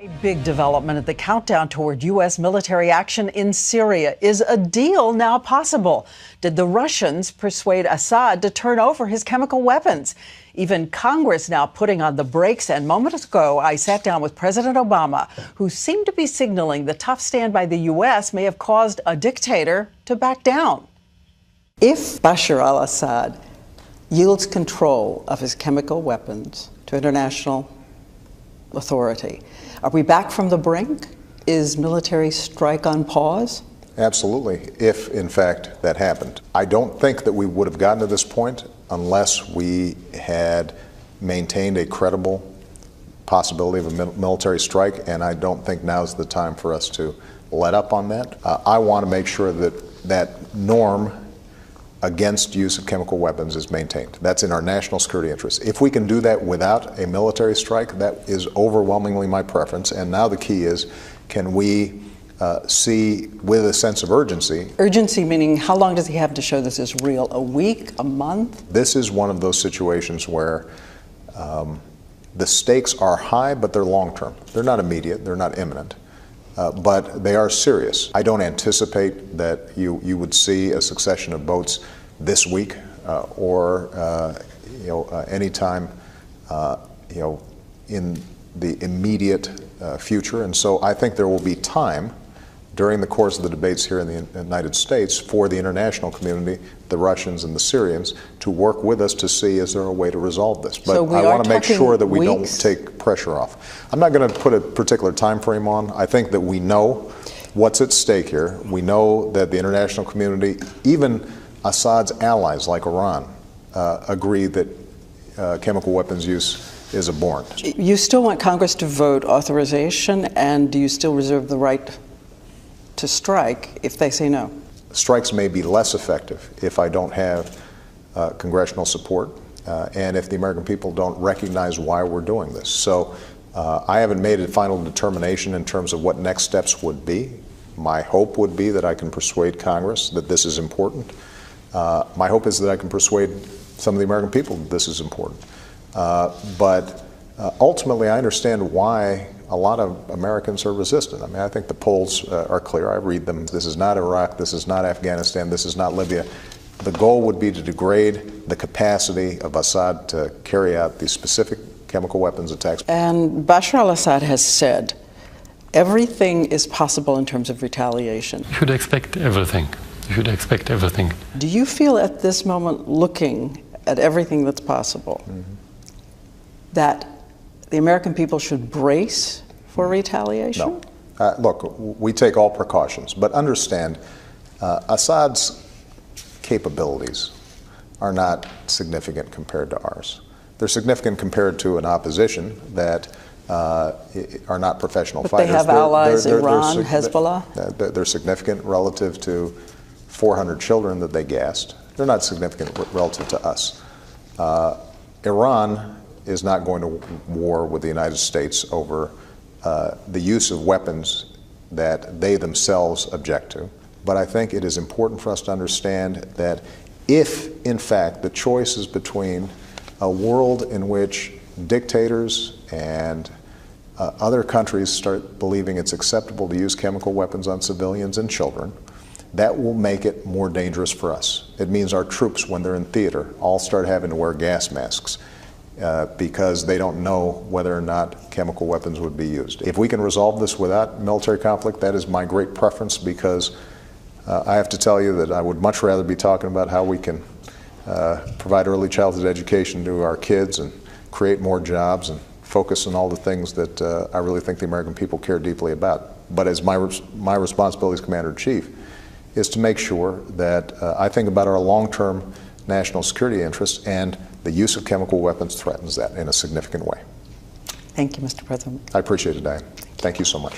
A big development at the countdown toward U.S. military action in Syria. Is a deal now possible? Did the Russians persuade Assad to turn over his chemical weapons? Even Congress now putting on the brakes. And moments ago, I sat down with President Obama, who seemed to be signaling the tough stand by the U.S. may have caused a dictator to back down. If Bashar al-Assad yields control of his chemical weapons to international authority, are we back from the brink? Is military strike on pause? Absolutely, if in fact that happened. I don't think that we would have gotten to this point unless we had maintained a credible possibility of a military strike, and I don't think now's the time for us to let up on that. I want to make sure that that norm against use of chemical weapons is maintained. That's in our national security interest. If we can do that without a military strike, that is overwhelmingly my preference. And now the key is, can we see with a sense of urgency? Urgency meaning how long does he have to show this is real? A week? A month? This is one of those situations where the stakes are high, but they're long-term. They're not immediate, they're not imminent. But they are serious. I don't anticipate that you would see a succession of votes this week or anytime in the immediate future. And so I think there will be time during the course of the debates here in the United States for the international community, the Russians and the Syrians, to work with us to see is there a way to resolve this. But I want to make sure that we don't take pressure off. I'm not going to put a particular time frame on. I think that we know what's at stake here. We know that the international community, even Assad's allies like Iran, agree that chemical weapons use is abhorrent. You still want Congress to vote authorization, and do you still reserve the right to strike if they say no? Strikes may be less effective if I don't have congressional support and if the American people don't recognize why we're doing this. So I haven't made a final determination in terms of what next steps would be. My hope would be that I can persuade Congress that this is important. My hope is that I can persuade some of the American people that this is important. But ultimately, I understand why a lot of Americans are resistant. I mean, I think the polls are clear. I read them. This is not Iraq. This is not Afghanistan. This is not Libya. The goal would be to degrade the capacity of Assad to carry out these specific chemical weapons attacks. And Bashar al-Assad has said everything is possible in terms of retaliation. You should expect everything. You should expect everything. Do you feel at this moment, looking at everything that's possible, that the American people should brace for retaliation? No. Look, we take all precautions, but understand Assad's capabilities are not significant compared to ours. They're significant compared to an opposition that are not professional fighters. But they have allies, Iran, Hezbollah? They're significant relative to 400 children that they gassed. They're not significant relative to us. Iran is not going to war with the United States over the use of weapons that they themselves object to. But I think it is important for us to understand that if, in fact, the choice is between a world in which dictators and other countries start believing it's acceptable to use chemical weapons on civilians and children, that will make it more dangerous for us. It means our troops, when they're in theater, all start having to wear gas masks. Because they don't know whether or not chemical weapons would be used. If we can resolve this without military conflict, that is my great preference, because I have to tell you that I would much rather be talking about how we can provide early childhood education to our kids and create more jobs and focus on all the things that I really think the American people care deeply about. But as my responsibility as Commander-in-Chief is to make sure that I think about our long-term national security interests, and the use of chemical weapons threatens that in a significant way. Thank you, Mr. President. I appreciate it, Diane. Thank you so much.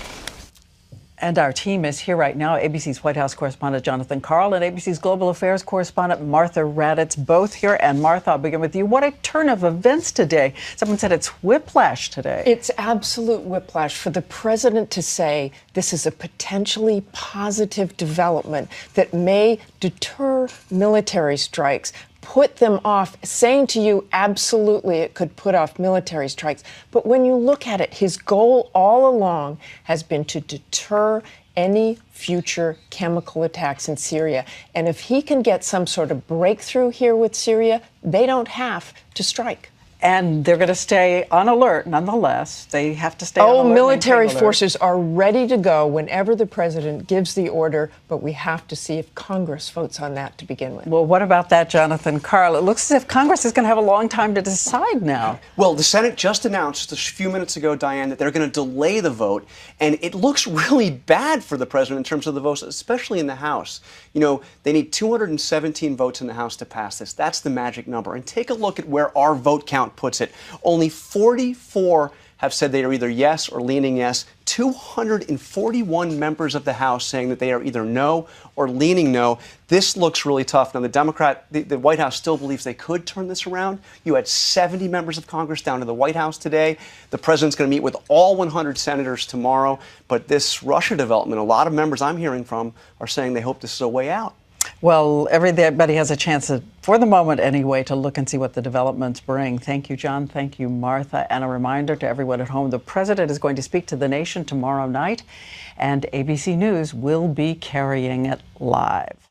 And our team is here right now. ABC's White House correspondent Jonathan Karl and ABC's Global Affairs correspondent Martha Raddatz, both here. And Martha, I'll begin with you. What a turn of events today. Someone said it's whiplash today. It's absolute whiplash for the president to say this is a potentially positive development that may deter military strikes. put them off, saying to you, absolutely, it could put off military strikes. But when you look at it, his goal all along has been to deter any future chemical attacks in Syria. And if he can get some sort of breakthrough here with Syria, they don't have to strike. And they're going to stay on alert, nonetheless. They have to stay on alert. Military forces are ready to go whenever the president gives the order, but we have to see if Congress votes on that to begin with. Well, what about that, Jonathan Karl? It looks as if Congress is going to have a long time to decide now. Well, the Senate just announced just a few minutes ago, Diane, that they're going to delay the vote, and it looks really bad for the president in terms of the votes, especially in the House. You know, they need 217 votes in the House to pass this. That's the magic number. And take a look at where our vote count puts it. Only 44 have said they are either yes or leaning yes. 241 members of the House saying that they are either no or leaning no. This looks really tough. Now, the White House still believes they could turn this around. You had 70 members of Congress down to the White House today. The president's going to meet with all 100 senators tomorrow. But this Russia development, a lot of members I'm hearing from are saying they hope this is a way out. Well, everybody has a chance, for the moment anyway, to look and see what the developments bring. Thank you, John. Thank you, Martha. And a reminder to everyone at home, the president is going to speak to the nation tomorrow night, and ABC News will be carrying it live.